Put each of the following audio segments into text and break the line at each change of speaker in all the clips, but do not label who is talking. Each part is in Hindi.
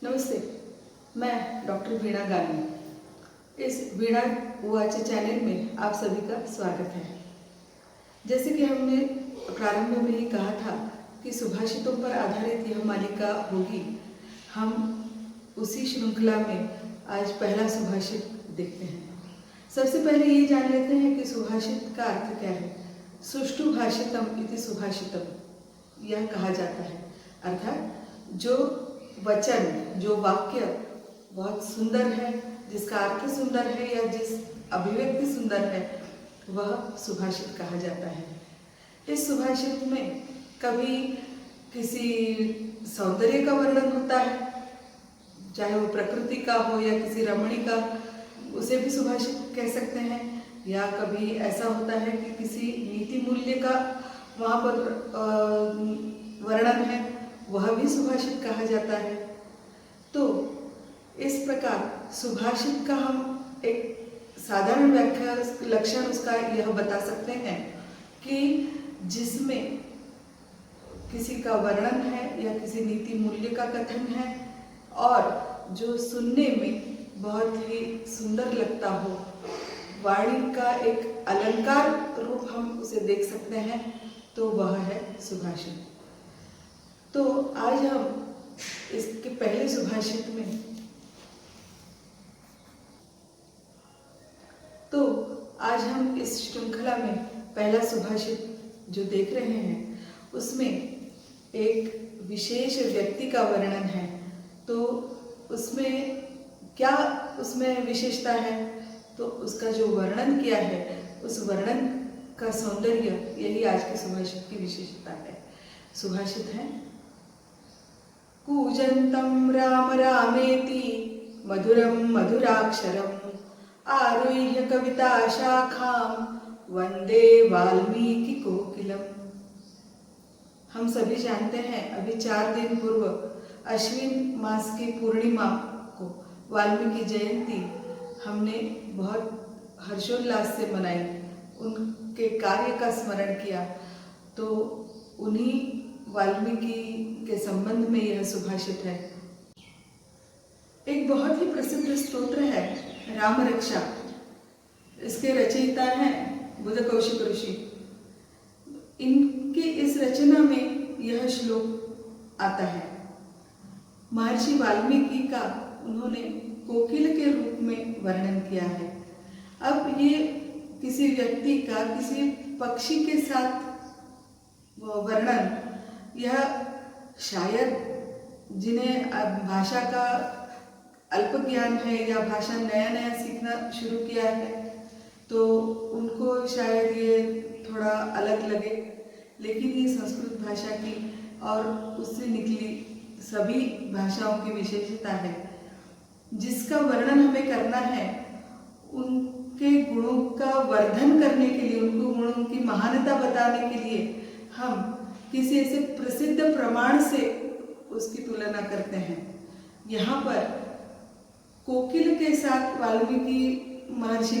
नमस्ते, मैं डॉक्टर वीणा गानी। इस वीणा वाच चैनल में आप सभी का स्वागत है। जैसे कि हमने प्रारंभ में ही कहा था कि सुभाषितों पर आधारित यह मालिका होगी। हम उसी श्रृंखला में आज पहला सुभाषित देखते हैं। सबसे पहले ये जान लेते हैं कि सुभाषित का अर्थ क्या है। सुष्ठु भाषितम इति सुभाषितम यह कहा जाता है, अर्थात जो वचन, जो वाक्य बहुत सुंदर है, जिसका अर्थ सुंदर है या जिस अभिव्यक्ति सुंदर है, वह सुभाषित कहा जाता है। इस सुभाषित में कभी किसी सौंदर्य का वर्णन होता है, चाहे वो प्रकृति का हो या किसी रमणी का, उसे भी सुभाषित कह सकते हैं। या कभी ऐसा होता है कि किसी नीति मूल्य का वहाँ पर वर्णन है, वह भी सुभाषित कहा जाता है। तो इस प्रकार सुभाषित का हम एक साधारण व्याख्या लक्षण उसका यह बता सकते हैं कि जिसमें किसी का वर्णन है या किसी नीति मूल्य का कथन है और जो सुनने में बहुत ही सुंदर लगता हो, वाणी का एक अलंकार रूप हम उसे देख सकते हैं, तो वह है सुभाषित। तो आज हम इसके पहले सुभाषित में आज हम इस श्रृंखला में पहला सुभाषित जो देख रहे हैं, उसमें एक विशेष व्यक्ति का वर्णन है। तो उसमें क्या उसमें विशेषता है, तो उसका जो वर्णन किया है, उस वर्णन का सौंदर्य, यही आज के सुभाषित की विशेषता है। सुभाषित है, कूजन्तं राम रामेति मधुरं मधुराक्षरम् आरुह्य कविता शाखां वंदे वाल्मीकि कोकिलम्। हम सभी जानते हैं, अभी 4 दिन पूर्व अश्विन मास की पूर्णिमा को वाल्मीकि जयंती हमने बहुत हर्षोल्लास से मनाई, उनके कार्य का स्मरण किया। तो उन्हीं वाल्मीकि के संबंध में यह सुभाषित है। एक बहुत ही प्रसिद्ध स्तोत्र है राम रक्षा। इसके रचयिता हैं बुधकौशिक ऋषि। इनकी इस रचना में यह श्लोक आता है। महर्षि वाल्मीकि का उन्होंने कोकिल के रूप में वर्णन किया है। अब ये किसी व्यक्ति का किसी पक्षी के साथ वर्णन, यह शायद जिन्हें भाषा का अल्प ज्ञान है या भाषा नया नया सीखना शुरू किया है, तो उनको शायद ये थोड़ा अलग लगे, लेकिन ये संस्कृत भाषा की और उससे निकली सभी भाषाओं की विशेषता है। जिसका वर्णन हमें करना है, उनके गुणों का वर्धन करने के लिए, उनको गुणों की महानता बताने के लिए हम किसी ऐसे प्रसिद्ध प्रमाण से उसकी तुलना करते हैं। यहाँ पर कोकिल के साथ वाल्मीकि महर्षि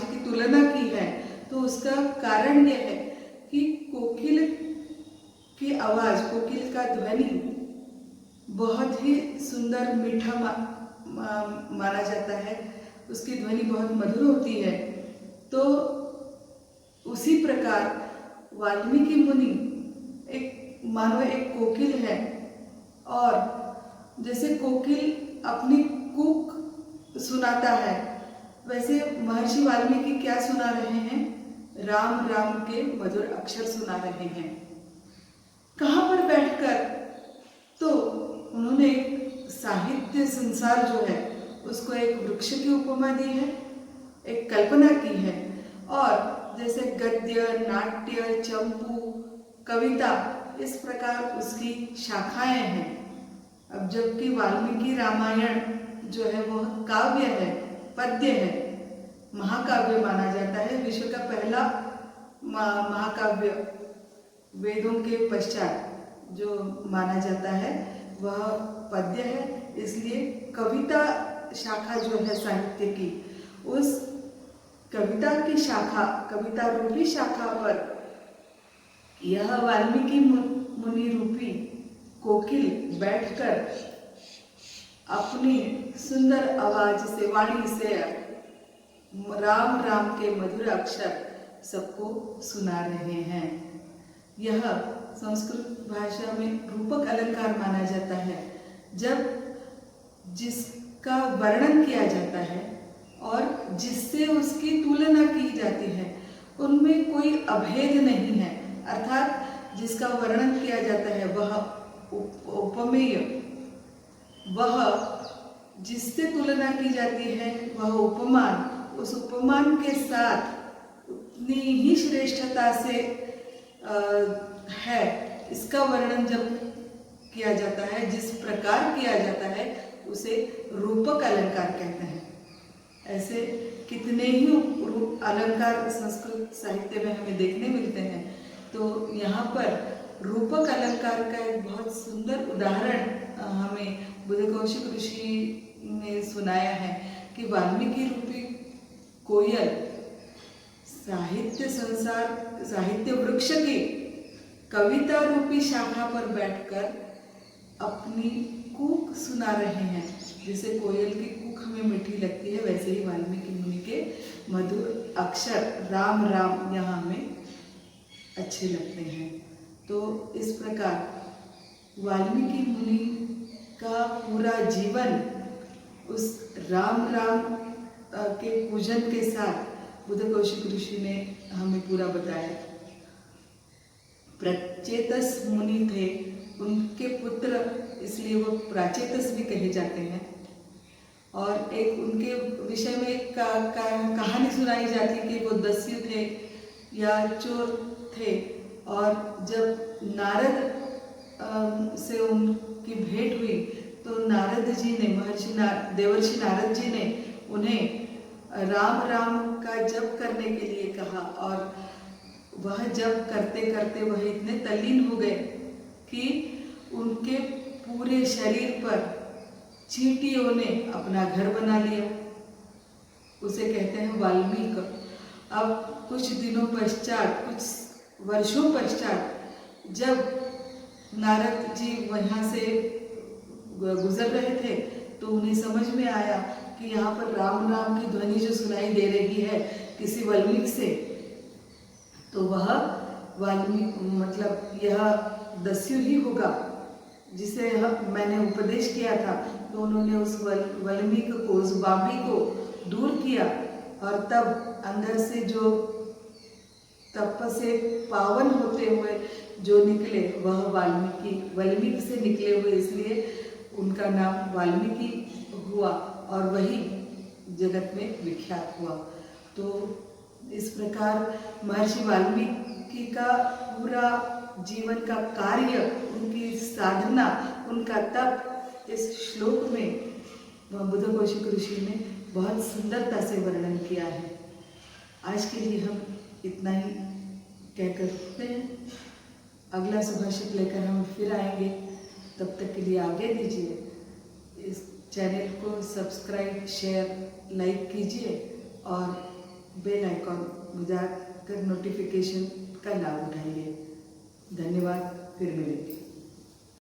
की तुलना की है, तो उसका कारण यह है कि कोकिल की आवाज़, कोकिल का ध्वनि बहुत ही सुंदर मीठा माना जाता है। उसकी ध्वनि बहुत मधुर होती है। तो उसी प्रकार वाल्मीकि मुनि एक मानो एक कोकिल है, और जैसे कोकिल अपनी कूक सुनाता है, वैसे महर्षि वाल्मीकि क्या सुना रहे हैं? राम राम के मधुर अक्षर सुना रहे हैं। कहाँ पर बैठकर? तो उन्होंने साहित्य संसार जो है उसको एक वृक्ष की उपमा दी है, एक कल्पना की है। और जैसे गद्य, नाट्य, चंपू, कविता, इस प्रकार उसकी शाखाएं हैं। अब जबकि वाल्मीकि रामायण जो है वह काव्य है, पद्य है, महाकाव्य माना जाता है। विश्व का पहला महाकाव्य वेदों के पश्चात जो माना जाता है वह पद्य है। इसलिए कविता शाखा जो है साहित्य की, उस कविता की शाखा, कविता रूपी शाखा पर यह वाल्मीकि मुनि रूपी कोकिल बैठकर अपनी सुंदर आवाज से, वाणी से राम राम के मधुर अक्षर सबको सुना रहे हैं। यह संस्कृत भाषा में रूपक अलंकार माना जाता है, जब जिसका वर्णन किया जाता है और जिससे उसकी तुलना की जाती है उनमें कोई अभेद नहीं है, अर्थात जिसका वर्णन किया जाता है वह उपमेय, वह जिससे तुलना की जाती है वह उपमान, उस उपमान के साथ उतनी ही श्रेष्ठता से है। इसका वर्णन जब किया जाता है, जिस प्रकार किया जाता है, उसे रूपक अलंकार कहते हैं। ऐसे कितने ही अलंकार संस्कृत साहित्य में हमें देखने मिलते हैं। तो यहाँ पर रूपक अलंकार का एक बहुत सुंदर उदाहरण हमें बुद्धकौशिक ऋषि ने सुनाया है कि वाल्मीकि रूपी कोयल साहित्य संसार, साहित्य वृक्ष की कविता रूपी शाखा पर बैठकर अपनी कूक सुना रहे हैं। जैसे कोयल की कूक हमें मीठी लगती है, वैसे ही वाल्मीकि मुनि के मधुर अक्षर राम राम यहाँ हमें अच्छे लगते हैं। तो इस प्रकार वाल्मीकि मुनि का पूरा जीवन उस राम राम के पूजन के साथ बुद्धकौशिक ऋषि ने हमें पूरा बताया। प्रचेतस मुनि थे, उनके पुत्र इसलिए वो प्राचेतस भी कहे जाते हैं। और एक उनके विषय में एक कहानी सुनाई जाती कि वो दस्यु थे या चोर थे, और जब नारद से उनकी भेंट हुई तो नारद जी ने, देवर्षि नारद जी ने उन्हें राम राम का जप करने के लिए कहा, और वह जप करते करते वह इतने तल्लीन हो गए कि उनके पूरे शरीर पर चींटियों ने अपना घर बना लिया। उसे कहते हैं वाल्मीकि। अब कुछ दिनों पश्चात, कुछ वर्षों पश्चात जब नारद जी वहाँ से गुजर रहे थे तो उन्हें समझ में आया कि यहाँ पर राम नाम की ध्वनि जो सुनाई दे रही है किसी वाल्मीकि से, तो वह वाल्मीकि मतलब यह दस्यु ही होगा जिसे मैंने उपदेश किया था। तो उन्होंने उस वाल्मीकि को, उस बाबी को दूर किया, और तब अंदर से जो तप से पावन होते हुए जो निकले वह वाल्मीकि से निकले हुए, इसलिए उनका नाम वाल्मीकि हुआ और वही जगत में विख्यात हुआ। तो इस प्रकार महर्षि वाल्मीकि का पूरा जीवन का कार्य, उनकी साधना, उनका तप इस श्लोक में बुद्धकौशिक ऋषि ने बहुत सुंदरता से वर्णन किया है। आज के लिए हम इतना ही कहकर रखते हैं। अगला सुभाषित लेकर हम फिर आएंगे, तब तक के लिए आगे दीजिए। इस चैनल को सब्सक्राइब, शेयर, लाइक कीजिए और बेल आइकॉन बजाकर नोटिफिकेशन का लाभ उठाइए। धन्यवाद, फिर मिलेंगे।